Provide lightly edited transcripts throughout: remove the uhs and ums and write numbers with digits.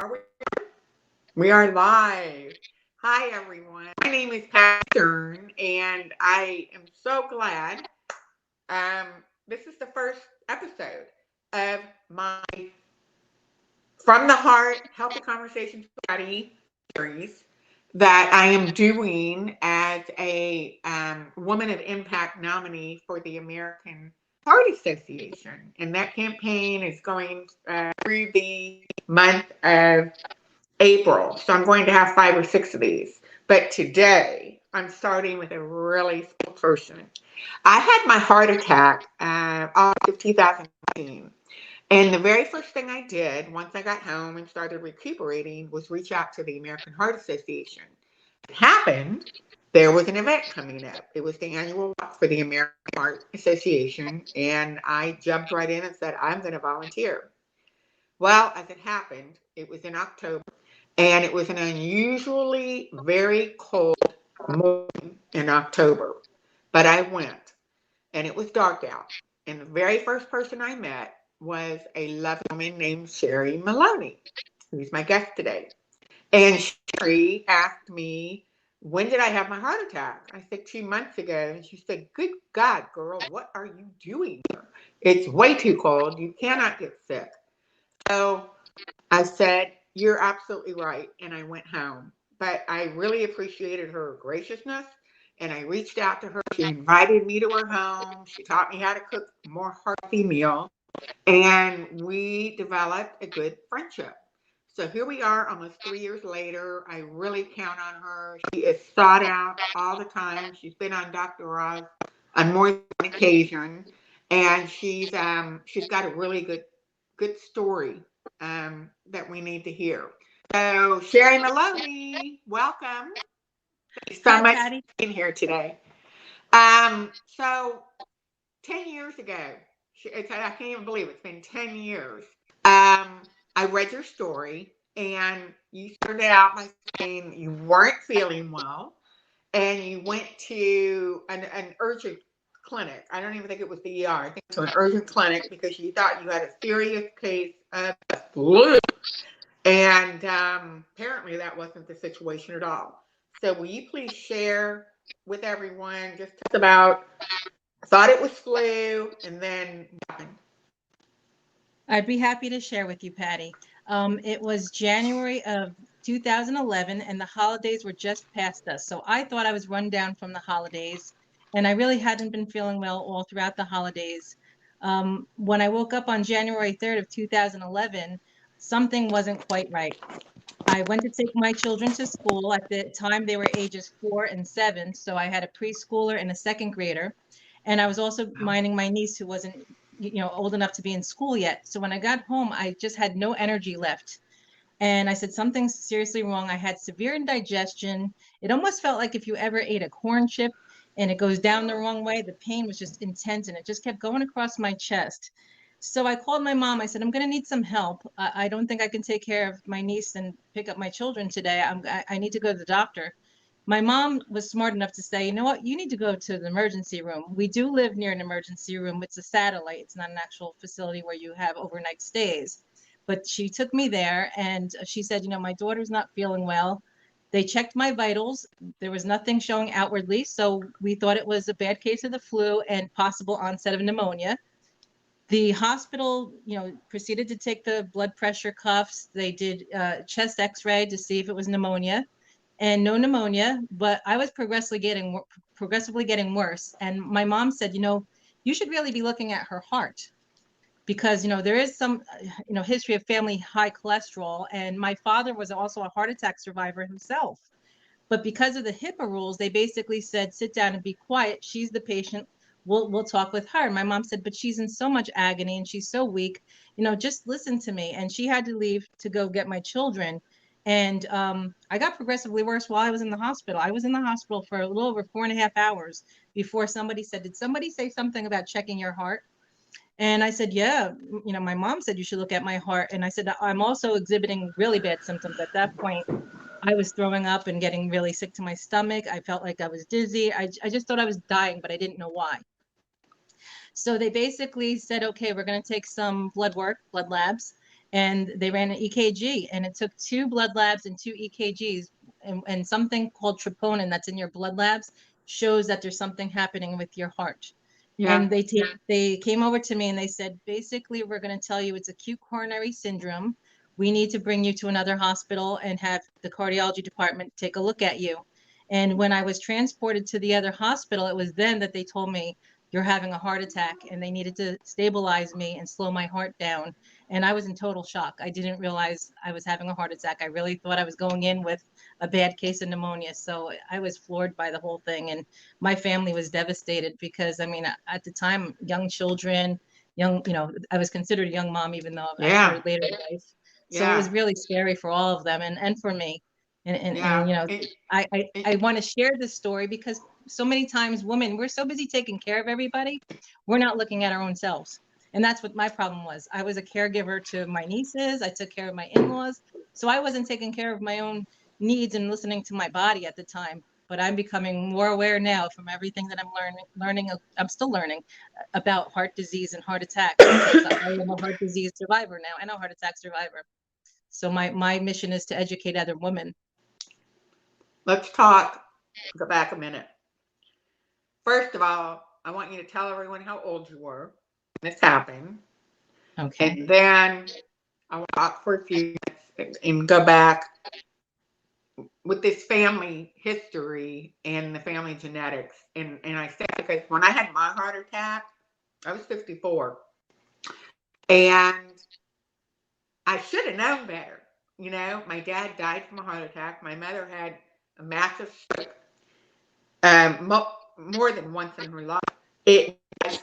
Are we? We are live. Hi, everyone. My name is Pat Stern, and I am so glad. Um, this is the first episode of my From the Heart Healthy Conversations Study series that I am doing as a Woman of Impact nominee for the American Heart Association. And that campaign is going through the month of April. So I'm going to have 5 or 6 of these. But today I'm starting with a really special person. I had my heart attack August of 2019. And the very first thing I did once I got home and started recuperating was reach out to the American Heart Association. It happened, there was an event coming up. It was the annual walk for the American Heart Association. And I jumped right in and said, I'm going to volunteer. Well, as it happened, it was in October. And it was an unusually very cold morning in October. But I went, and it was dark out. And the very first person I met was a lovely woman named Sherri Maloney, who's my guest today. And Sherri asked me, when did I have my heart attack? I said, 2 months ago. And she said, good God, girl, what are you doing here? It's way too cold. You cannot get sick. So I said, you're absolutely right. And I went home. But I really appreciated her graciousness. And I reached out to her. She invited me to her home. She taught me how to cook a more hearty meal. And we developed a good friendship. So here we are almost 3 years later. I really count on her. She is sought out all the time. She's been on Dr. Oz on more than one occasion. And she's got a really good story that we need to hear. So, Sherri Maloney, welcome. Thanks so Hi, much for Patty. being here today. So 10 years ago, I can't even believe it's been 10 years. I read your story, and you started out by saying you weren't feeling well, and you went to an urgent clinic. I don't even think it was the ER. I think it was an urgent clinic because you thought you had a serious case of the flu. And apparently that wasn't the situation at all. So will you please share with everyone just about, I thought it was flu, and then what happened? I'd be happy to share with you, Patty. It was January of 2011, and the holidays were just past us. So I thought I was run down from the holidays, and I really hadn't been feeling well all throughout the holidays. When I woke up on January 3rd of 2011, something wasn't quite right. I went to take my children to school. At the time, they were ages 4 and 7. So I had a preschooler and a second grader. And I was also minding my niece who wasn't, old enough to be in school yet. So when I got home, I just had no energy left. And I said, something's seriously wrong. I had severe indigestion. It almost felt like if you ever ate a corn chip and it goes down the wrong way, the pain was just intense and it just kept going across my chest. So I called my mom. I said, I'm going to need some help. I don't think I can take care of my niece and pick up my children today. I need to go to the doctor. My mom was smart enough to say, you know what, you need to go to the emergency room. We do live near an emergency room. It's a satellite. It's not an actual facility where you have overnight stays. But she took me there and she said, my daughter's not feeling well. They checked my vitals. There was nothing showing outwardly. So we thought it was a bad case of the flu and possible onset of pneumonia. The hospital, proceeded to take the blood pressure cuffs. They did chest x-ray to see if it was pneumonia, and no pneumonia, but I was progressively getting worse. And my mom said, you should really be looking at her heart because, there is some, history of family high cholesterol. And my father was also a heart attack survivor himself. But because of the HIPAA rules, they basically said, sit down and be quiet. She's the patient. We'll talk with her. My mom said, but she's in so much agony and she's so weak. Just listen to me. And she had to leave to go get my children. And I got progressively worse while I was in the hospital. I was in the hospital for a little over 4.5 hours before somebody said, did somebody say something about checking your heart? And I said, yeah, my mom said you should look at my heart. And I said, I'm also exhibiting really bad symptoms at that point. I was throwing up and getting really sick to my stomach. I felt like I was dizzy. I just thought I was dying, but I didn't know why. So they basically said, okay, we're going to take some blood labs. and they ran an EKG, and it took 2 blood labs and 2 EKGs, and something called troponin that's in your blood labs shows that there's something happening with your heart. Yeah. And they came over to me and they said, basically, we're going to tell you it's acute coronary syndrome. We need to bring you to another hospital and have the cardiology department take a look at you. And when I was transported to the other hospital, it was then that they told me, you're having a heart attack, and they needed to stabilize me and slow my heart down. And I was in total shock. I didn't realize I was having a heart attack. I really thought I was going in with a bad case of pneumonia. So I was floored by the whole thing. And my family was devastated because, I mean, at the time, young children, I was considered a young mom, even though I Yeah. started later in life. So it Yeah. was really scary for all of them, and for me. And Yeah. I want to share this story because so many times women, we're so busy taking care of everybody, we're not looking at our own selves. And that's what my problem was. I was a caregiver to my nieces. I took care of my in-laws. So I wasn't taking care of my own needs and listening to my body at the time. But I'm becoming more aware now from everything that I'm learning. I'm still learning about heart disease and heart attacks because I am a heart disease survivor now and a heart attack survivor. So my mission is to educate other women. Let's talk. Go back a minute. First of all, I want you to tell everyone how old you were when this happened. Okay. And then I will talk for a few minutes and go back with this family history and the family genetics. And I say because when I had my heart attack, I was 54. And I should have known better. You know, my dad died from a heart attack. My mother had a massive stroke more than once in her life. I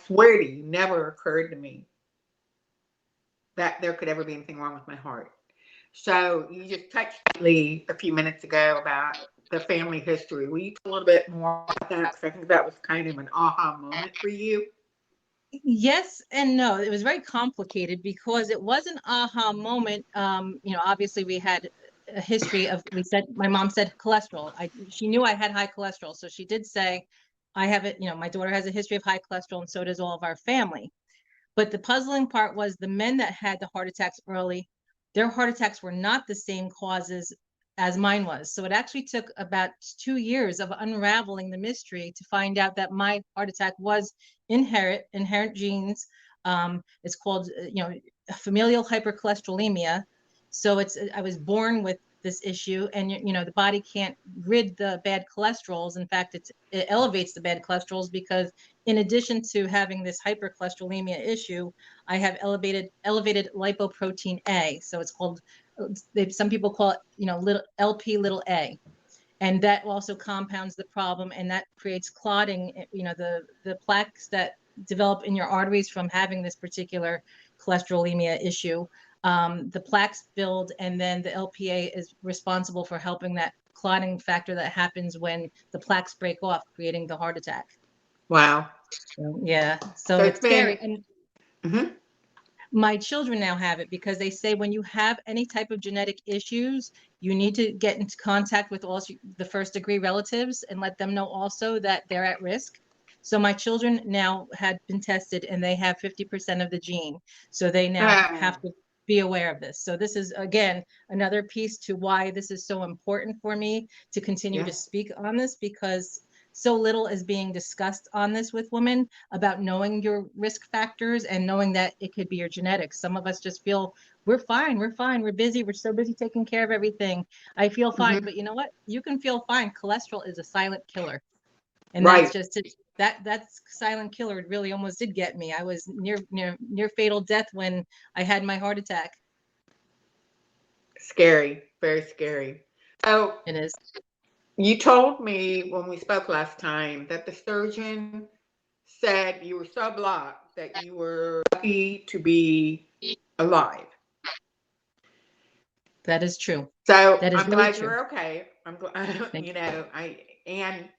swear to you, never occurred to me that there could ever be anything wrong with my heart. So you just touched Lee a few minutes ago about the family history. Will you talk a little bit more about that? Because I think that was kind of an aha moment for you. Yes and no. It was very complicated because it was an aha moment. Obviously we had a history of, we said, my mom said cholesterol. She knew I had high cholesterol. So she did say, I have it, my daughter has a history of high cholesterol, and so does all of our family. But the puzzling part was the men that had the heart attacks early, their heart attacks were not the same causes as mine was. So it actually took about 2 years of unraveling the mystery to find out that my heart attack was inherent genes. It's called, familial hypercholesterolemia. So I was born with this issue, and the body can't rid the bad cholesterols. In fact, it elevates the bad cholesterols because in addition to having this hypercholesterolemia issue, I have elevated lipoprotein A. So it's called, some people call it, little LP little a. And that also compounds the problem, and that creates clotting, the plaques that develop in your arteries from having this particular cholesterolemia issue. The plaques build, and then the LPA is responsible for helping that clotting factor that happens when the plaques break off, creating the heart attack. Wow. Yeah, So so it's it's scary. been. And Mhm. my children now have it because they say when you have any type of genetic issues, you need to get into contact with all the first degree relatives and let them know also that they're at risk. So my children now had been tested and they have 50% of the gene. So they now have Ah, to be aware of this. So this is, again, another piece to why this is so important for me to continue yeah. to speak on this, because so little is being discussed on this with women about knowing your risk factors and knowing that it could be your genetics. Some of us just feel we're fine, we're busy, we're so busy taking care of everything. I feel fine, Hmm. but you know what? You can feel fine. Cholesterol is a silent killer, and that's Right. just it. That's silent killer. It really almost did get me. I was near fatal death when I had my heart attack. Scary. Very scary. So It is. you told me when we spoke last time that the surgeon said you were so blocked that you were lucky to be alive. That is true. So That is I'm really glad true. you're okay. I'm glad, Thank you. I and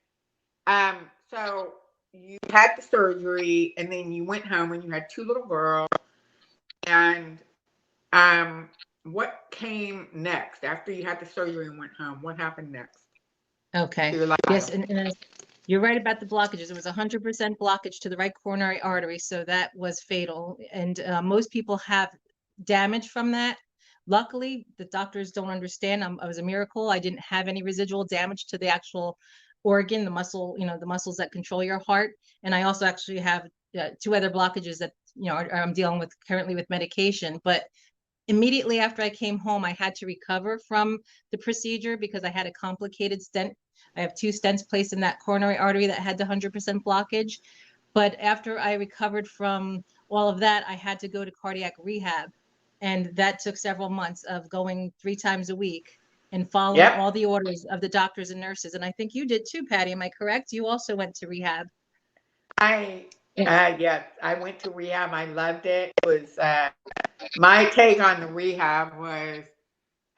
so you had the surgery and then you went home and you had two little girls and um what came next after you had the surgery and went home? What happened next to Okay. your Yes, life? and you're right about the blockages. It was 100% blockage to the right coronary artery, so that was fatal. And most people have damage from that. Luckily, the doctors don't understand. I was a miracle. I didn't have any residual damage to the actual organ, the muscle, the muscles that control your heart. And I also actually have two other blockages that, I'm dealing with currently with medication. But immediately after I came home, I had to recover from the procedure because I had a complicated stent. I have two stents placed in that coronary artery that had the 100% blockage. But after I recovered from all of that, I had to go to cardiac rehab. And that took several months of going 3 times a week and following Yep. all the orders of the doctors and nurses. And I think you did too, Patty. Am I correct? You also went to rehab. I yes, I went to rehab. I loved it. It was my take on the rehab was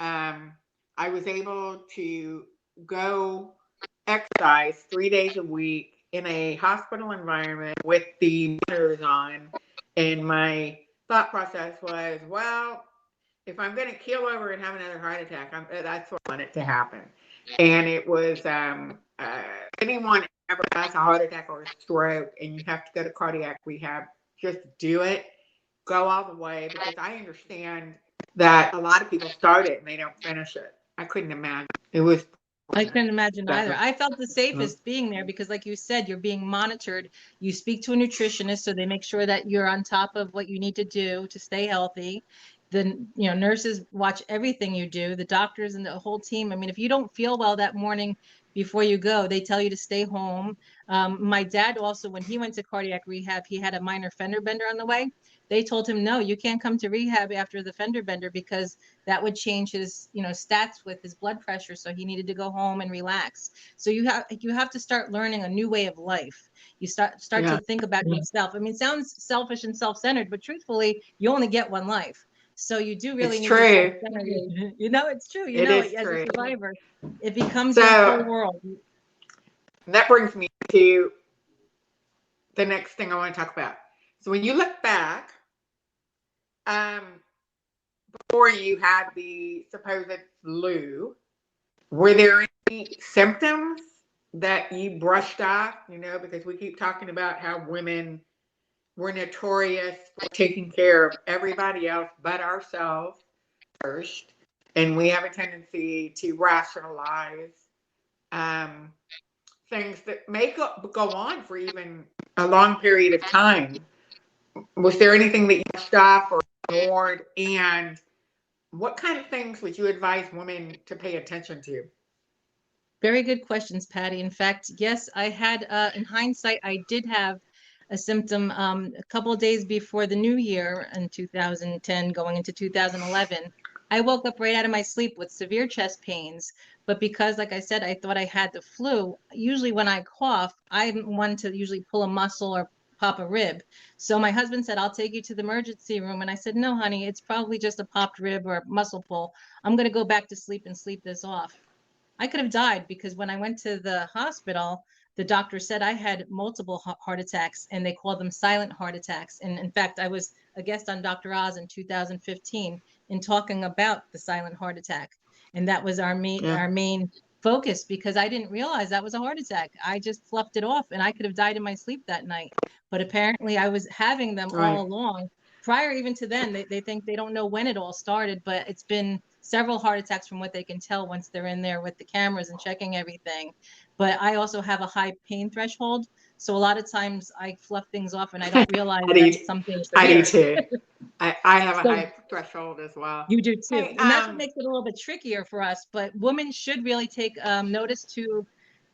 I was able to go exercise 3 days a week in a hospital environment with the monitors on, and my thought process was, well, if I'm going to keel over and have another heart attack, that's what I want it to happen. And it was anyone ever has a heart attack or a stroke and you have to go to cardiac rehab, just do it. Go all the way, because I understand that a lot of people start it and they don't finish it. I couldn't imagine. It was. I couldn't imagine either. So, I felt the safest being there because, like you said, you're being monitored. You speak to a nutritionist, so they make sure that you're on top of what you need to do to stay healthy. The nurses watch everything you do. The doctors and the whole team. I mean, if you don't feel well that morning before you go, they tell you to stay home. My dad also, when he went to cardiac rehab, he had a minor fender bender on the way. They told him, no, you can't come to rehab after the fender bender because that would change his stats with his blood pressure, so he needed to go home and relax. So you have to start learning a new way of life. You start yeah, to think about yourself. I mean, it sounds selfish and self-centered, but truthfully, you only get one life, so you do really it's need to true. self-center. It's true. It is As a true. survivor, it becomes your So whole world. that brings me to the next thing I want to talk about. So when you look back, um, before you had the supposed flu, were there any symptoms that you brushed off? Because we keep talking about how women were notorious for taking care of everybody else but ourselves first, and we have a tendency to rationalize um, things that may go on for even a long period of time. Was there anything that you brushed off or ignored? And what kind of things would you advise women to pay attention to? Very good questions, Patty. In fact, yes, I had, in hindsight, I did have a symptom a couple of days before the new year in 2010, going into 2011. I woke up right out of my sleep with severe chest pains. But because, like I said, I thought I had the flu, usually when I cough, I'm one to usually pull a muscle or pop a rib. So my husband said, I'll take you to the emergency room. And I said, no, honey, it's probably just a popped rib or muscle pull. I'm going to go back to sleep and sleep this off. I could have died because when I went to the hospital, the doctor said I had multiple heart attacks and they called them silent heart attacks. And in fact, I was a guest on Dr. Oz in 2015 in talking about the silent heart attack. And that was Yeah, our main focus because I didn't realize that was a heart attack. I just fluffed it off and I could have died in my sleep that night. But apparently I was having them all right. along. Prior even to then, they think they don't know when it all started, but it's been several heart attacks from what they can tell once they're in there with the cameras and checking everything. But I also have a high pain threshold. So a lot of times I fluff things off and I don't realize I that do. it's something I do severe. too. I have a So high threshold as well. you do too. Hey, And that's what makes it a little bit trickier for us. But women should really take notice to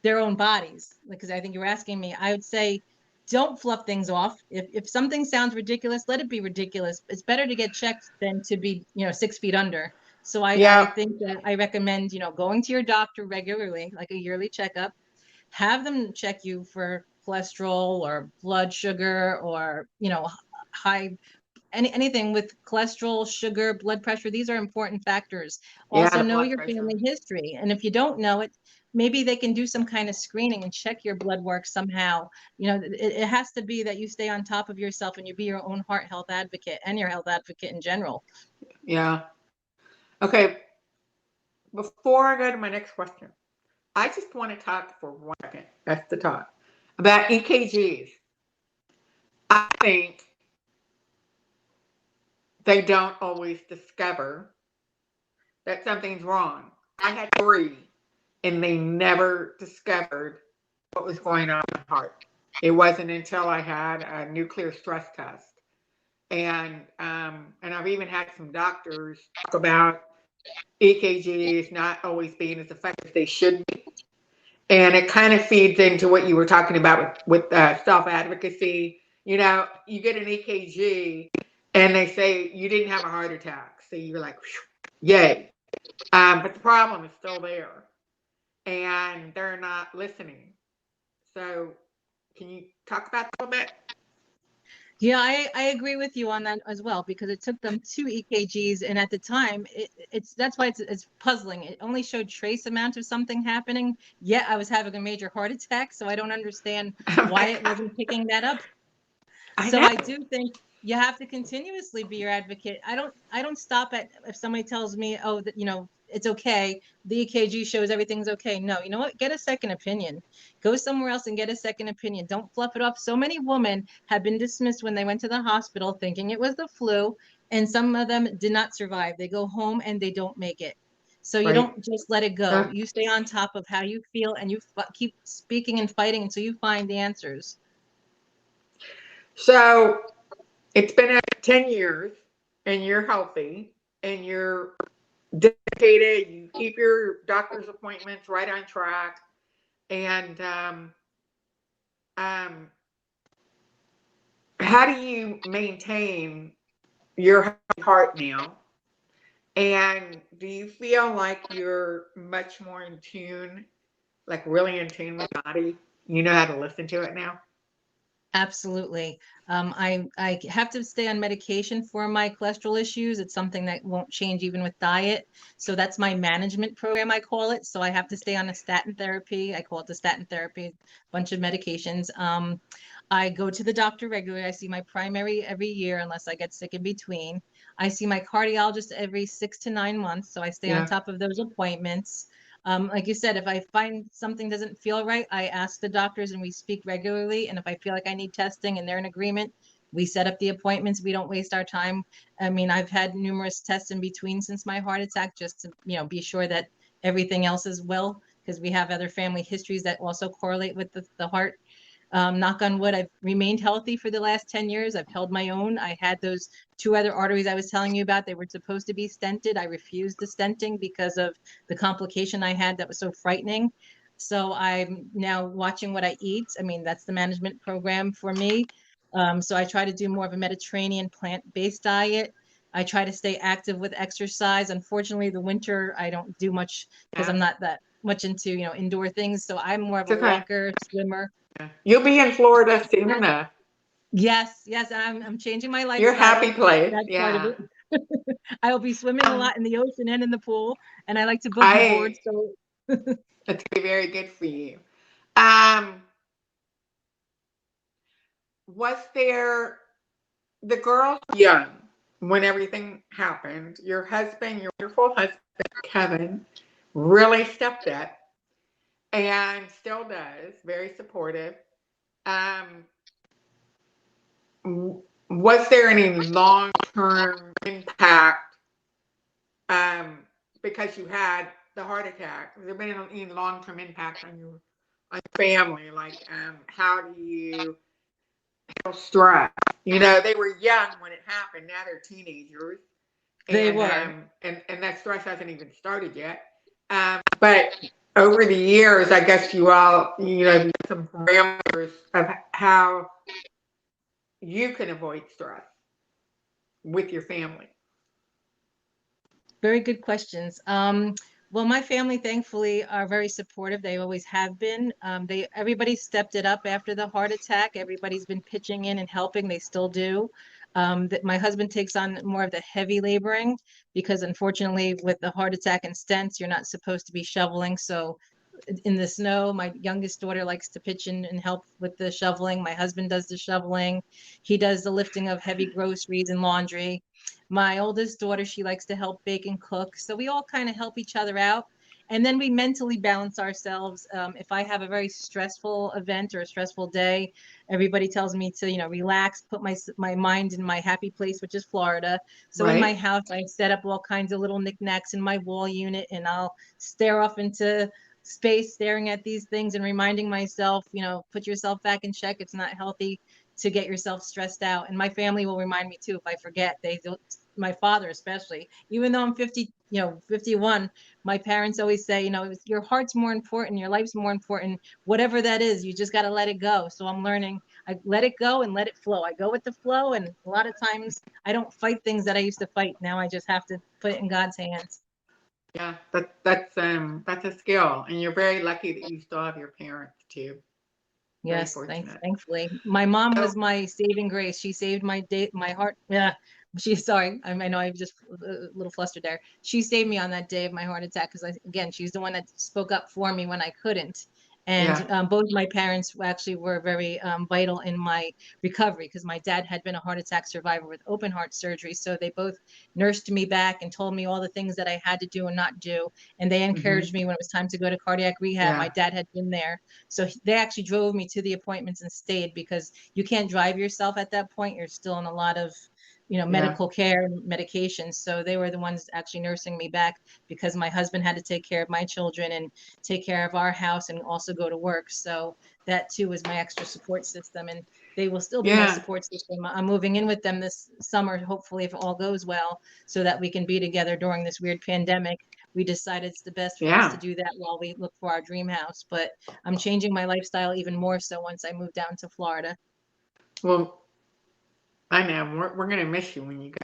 their own bodies. Because I think you were asking me, I would say, don't fluff things off. If something sounds ridiculous, let it be ridiculous. It's better to get checked than to be, 6 feet under. So I yeah, think that I recommend, going to your doctor regularly, like a yearly checkup. Have them check you for cholesterol or blood sugar or, high anything with cholesterol, sugar, blood pressure. These are important factors. yeah, Also the know blood your pressure. family history. And if you don't know it, maybe they can do some kind of screening and check your blood work somehow. It has to be that you stay on top of yourself and you be your own heart health advocate and your health advocate in general. Yeah. Okay. Before I go to my next question, I just want to talk for 1 second. That's the talk about EKGs. I think they don't always discover that something's wrong. I had three, and they never discovered what was going on in my heart. It wasn't until I had a nuclear stress test, and I've even had some doctors talk about EKGs not always being as effective as they should be. And it kind of feeds into what you were talking about with self advocacy. You know, you get an EKG and they say you didn't have a heart attack. So you're like, yay. But the problem is still there and they're not listening. So, can you talk about that a little bit? Yeah, I agree with you on that as well because it took them two EKGs, and at the time, it's that's why it's puzzling. It only showed trace amount of something happening, yet I was having a major heart attack, so I don't understand Oh why my it God. wasn't picking that up. I So know. I do think you have to continuously be your advocate. I don't stop at if somebody tells me, "Oh, that it's okay. The EKG shows everything's okay." No, you know what? Get a second opinion. Go somewhere else and get a second opinion. Don't fluff it up. So many women have been dismissed when they went to the hospital thinking it was the flu, and some of them did not survive. They go home and they don't make it. So you Right. don't just let it go. Uh, You stay on top of how you feel and you keep speaking and fighting until you find the answers. so, it's been 10 years and you're healthy and you're dedicated, you keep your doctor's appointments right on track, and um, how do you maintain your heart now? And do you feel like you're much more in tune, like really in tune with your body? You know how to listen to it now? Absolutely. I have to stay on medication for my cholesterol issues. It's something that won't change even with diet. So that's my management program, I call it. So I have to stay on a statin therapy. I call it the statin therapy, bunch of medications. I go to the doctor regularly. I see my primary every year unless I get sick in between. I see my cardiologist every 6 to 9 months. So I stay on Yeah. top of those appointments. Like you said, if I find something doesn't feel right, I ask the doctors and we speak regularly. And if I feel like I need testing and they're in agreement, we set up the appointments. We don't waste our time. I mean, I've had numerous tests in between since my heart attack just to, be sure that everything else is well, because we have other family histories that also correlate with the heart. Knock on wood, I've remained healthy for the last 10 years. I've held my own. I had those two other arteries I was telling you about. They were supposed to be stented. I refused the stenting because of the complication I had that was so frightening. So I'm now watching what I eat. I mean, that's the management program for me. So I try to do more of a Mediterranean plant-based diet. I try to stay active with exercise. Unfortunately, the winter I don't do much because Yeah. I'm not that much into, indoor things. So I'm more of It's a okay. walker, swimmer. Yeah. You'll be in Florida soon enough. Yes, yes, and I'm changing my Your lifestyle. happy place. That's part of Yeah. it. I will be swimming a Um, lot in the ocean and in the pool, and I like to boogie board. I, So it's gonna be very good for you. Um, was there the girl young when everything happened? Your husband, your wonderful husband, Kevin, really stepped up and still does, very supportive. Um, was there any long term impact um, because you had the heart attack? Has there been any long term impact on your family? Like, how do you handle stress? You know, they were young when it happened. Now they're teenagers, they and were. that stress hasn't even started yet. But over the years, I guess you all, some parameters of how you can avoid stress with your family. Very good questions. Well, my family, thankfully, are very supportive. They always have been. Everybody stepped it up after the heart attack. Everybody's been pitching in and helping. They still do. That my husband takes on more of the heavy laboring because, unfortunately, with the heart attack and stents, you're not supposed to be shoveling. So in the snow. My youngest daughter likes to pitch in and help with the shoveling. My husband does the shoveling. He does the lifting of heavy groceries and laundry. My oldest daughter, she likes to help bake and cook. So we all kind of help each other out. And then we mentally balance ourselves. If I have a very stressful event or a stressful day, everybody tells me to, relax, put my mind in my happy place, which is Florida. So in my Right. house, I set up all kinds of little knickknacks in my wall unit, and I'll stare off into space, staring at these things and reminding myself, put yourself back in check. It's not healthy to get yourself stressed out. And my family will remind me too if I forget. They don't, my father especially, even though I'm 50, 51, my parents always say, your heart's more important, your life's more important, whatever that is, you just got to let it go. So I'm learning, I let it go and let it flow. I go with the flow, and a lot of times I don't fight things that I used to fight. Now I just have to put it in God's hands. Yeah, that's a skill, and you're very lucky that you still have your parents too. Very Yes, fortunate. thankfully. My mom So was my saving grace. She saved my day, my heart. Yeah. Sorry. I know I'm just a little flustered there. She saved me on that day of my heart attack because again, she's the one that spoke up for me when I couldn't. And yeah, both my parents actually were very vital in my recovery because my dad had been a heart attack survivor with open heart surgery. So they both nursed me back and told me all the things that I had to do and not do. And they hmm, encouraged me when it was time to go to cardiac rehab. My yeah, dad had been there, so they actually drove me to the appointments and stayed because you can't drive yourself at that point. You're still in a lot of, yeah, medical care and medications. So they were the ones actually nursing me back because my husband had to take care of my children and take care of our house and also go to work. So that too was my extra support system. And they will still be my yeah, support system. I'm moving in with them this summer, hopefully, if all goes well, so that we can be together during this weird pandemic. We decided it's the best for us to yeah. do that while we look for our dream house. But I'm changing my lifestyle even more so once I move down to Florida. Well, I know we're gonna miss you when you go.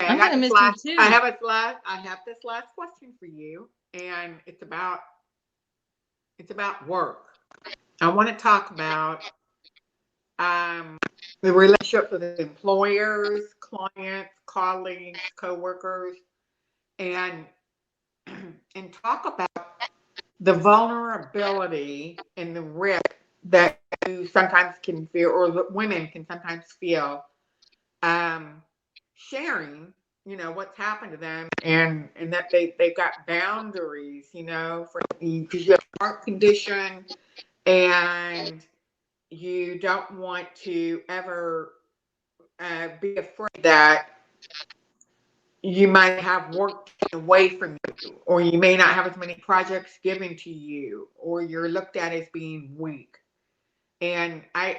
Okay, I'm gonna miss you too. I have this last question for you, and it's about work. I want to talk about um, the relationship with employers, clients, colleagues, coworkers, and and talk about the vulnerability and the risk that you sometimes can feel, or that women can sometimes feel, um, sharing, what's happened to them, and that they've got boundaries, for because you have a heart condition, and you don't want to ever be afraid that you might have work taken away from you, or you may not have as many projects given to you, or you're looked at as being weak. And I've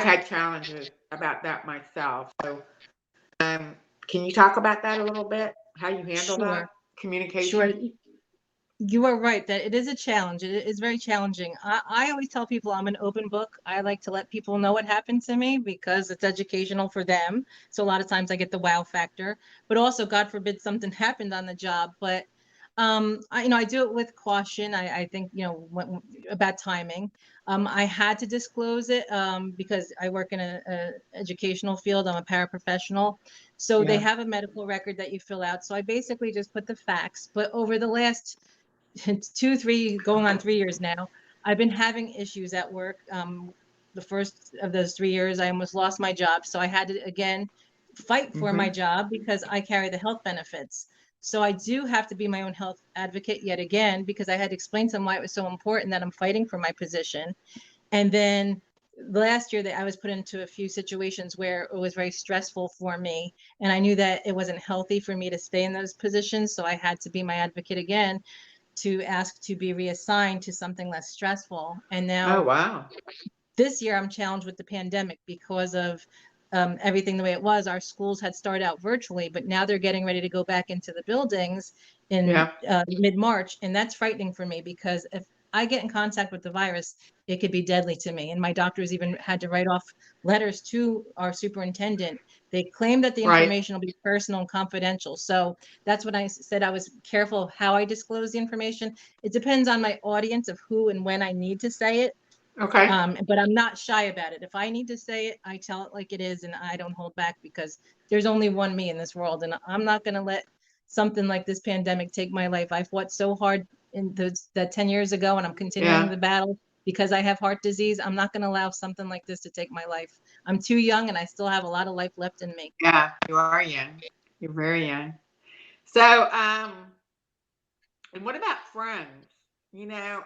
had challenges about that myself. So, can you talk about that a little bit? How you handle that Sure, sure. communication? You are right that it is a challenge. It is very challenging. I always tell people I'm an open book. I like to let people know what happened to me because it's educational for them. So a lot of times I get the wow factor, but also God forbid something happened on the job. But I do it with caution. I think, about timing. I had to disclose it because I work in a educational field. I'm a paraprofessional. So they Yeah. have a medical record that you fill out. So I basically just put the facts. But over the last two, three, going on 3 years now, I've been having issues at work. The first of those 3 years, I almost lost my job. So I had to, again, fight for my Mm-hmm. job because I carry the health benefits. So I do have to be my own health advocate yet again because I had to explain to them why it was so important that I'm fighting for my position. And then last year that I was put into a few situations where it was very stressful for me. And I knew that it wasn't healthy for me to stay in those positions. So I had to be my advocate again to ask to be reassigned to something less stressful. And Oh now wow. this year I'm challenged with the pandemic because of everything the way it was. Our schools had started out virtually, but now they're getting ready to go back into the buildings in Yeah. mid-March. And that's frightening for me because if I get in contact with the virus, it could be deadly to me. And my doctors even had to write off letters to our superintendent. They claim that the Right. information will be personal and confidential. So that's what I said. I was careful how I disclose the information. It depends on my audience of who and when I need to say it. Okay. But I'm not shy about it. If I need to say it, I tell it like it is, and I don't hold back because there's only one me in this world, and I'm not going to let something like this pandemic take my life. I fought so hard that 10 years ago, and I'm continuing Yeah. the battle because I have heart disease. I'm not going to allow something like this to take my life. I'm too young, and I still have a lot of life left in me. Yeah. You are young. You're very young. So, And what about friends?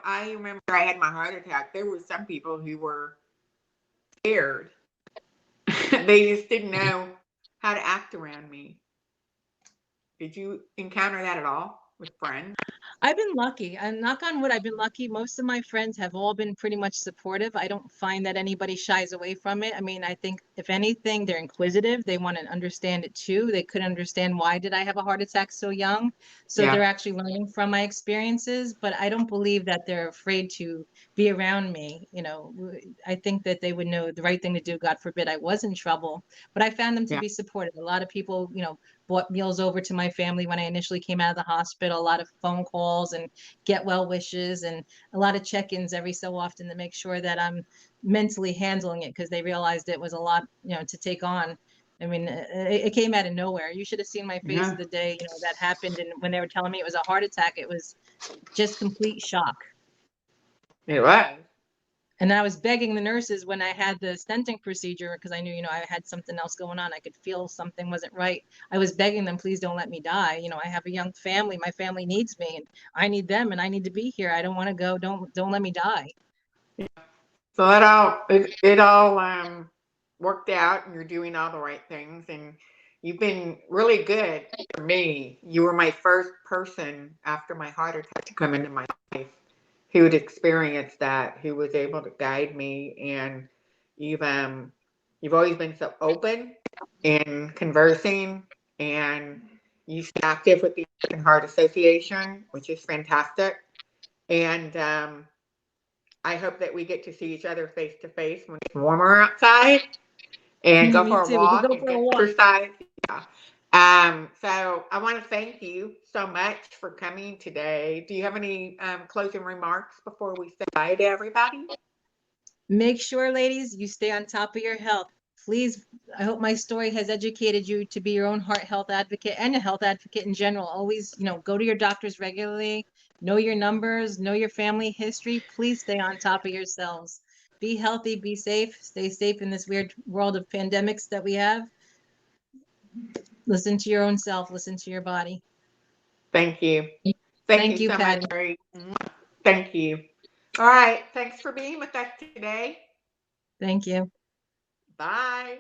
I remember I had my heart attack. There were some people who were scared. They just didn't know how to act around me. Did you encounter that at all with friends? I've been lucky. And knock on wood, I've been lucky. Most of my friends have all been pretty much supportive. I don't find that anybody shies away from it. I mean, I think if anything, they're inquisitive. They want to understand it too. They could understand why did I have a heart attack so young? So Yeah. they're actually learning from my experiences, but I don't believe that they're afraid to be around me. I think that they would know the right thing to do. God forbid I was in trouble, but I found them to Yeah. be supportive. A lot of people, brought meals over to my family when I initially came out of the hospital, a lot of phone calls and get well wishes and a lot of check-ins every so often to make sure that I'm mentally handling it because they realized it was a lot, to take on. I mean, it came out of nowhere. You should have seen my face Yeah. the day, that happened. And when they were telling me it was a heart attack, it was just complete shock. It was. And I was begging the nurses when I had the stenting procedure because I knew, I had something else going on. I could feel something wasn't right. I was begging them, please don't let me die. I have a young family. My family needs me and I need them and I need to be here. I don't want to go. Don't let me die. So it all worked out, and you're doing all the right things, and you've been really good for me. You were my first person after my heart attack to come into my life who had experienced that, who was able to guide me, and you've always been so open and conversing, and you stay active with the American Heart Association, which is fantastic, and I hope that we get to see each other face to face when it's warmer outside and go Me for a too. We can walk go and for a get walk. exercise. Yeah. So I want to thank you so much for coming today. Do you have any closing remarks before we say bye to everybody? Make sure, ladies, you stay on top of your health. Please, I hope my story has educated you to be your own heart health advocate and a health advocate in general. Always, go to your doctors regularly, know your numbers, know your family history. Please stay on top of yourselves. Be healthy, be safe, stay safe in this weird world of pandemics that we have. Listen to your own self, listen to your body. Thank you. Thank you Thank you, so much, Patty. Sherri. Thank you. All right. Thanks for being with us today. Thank you. Bye.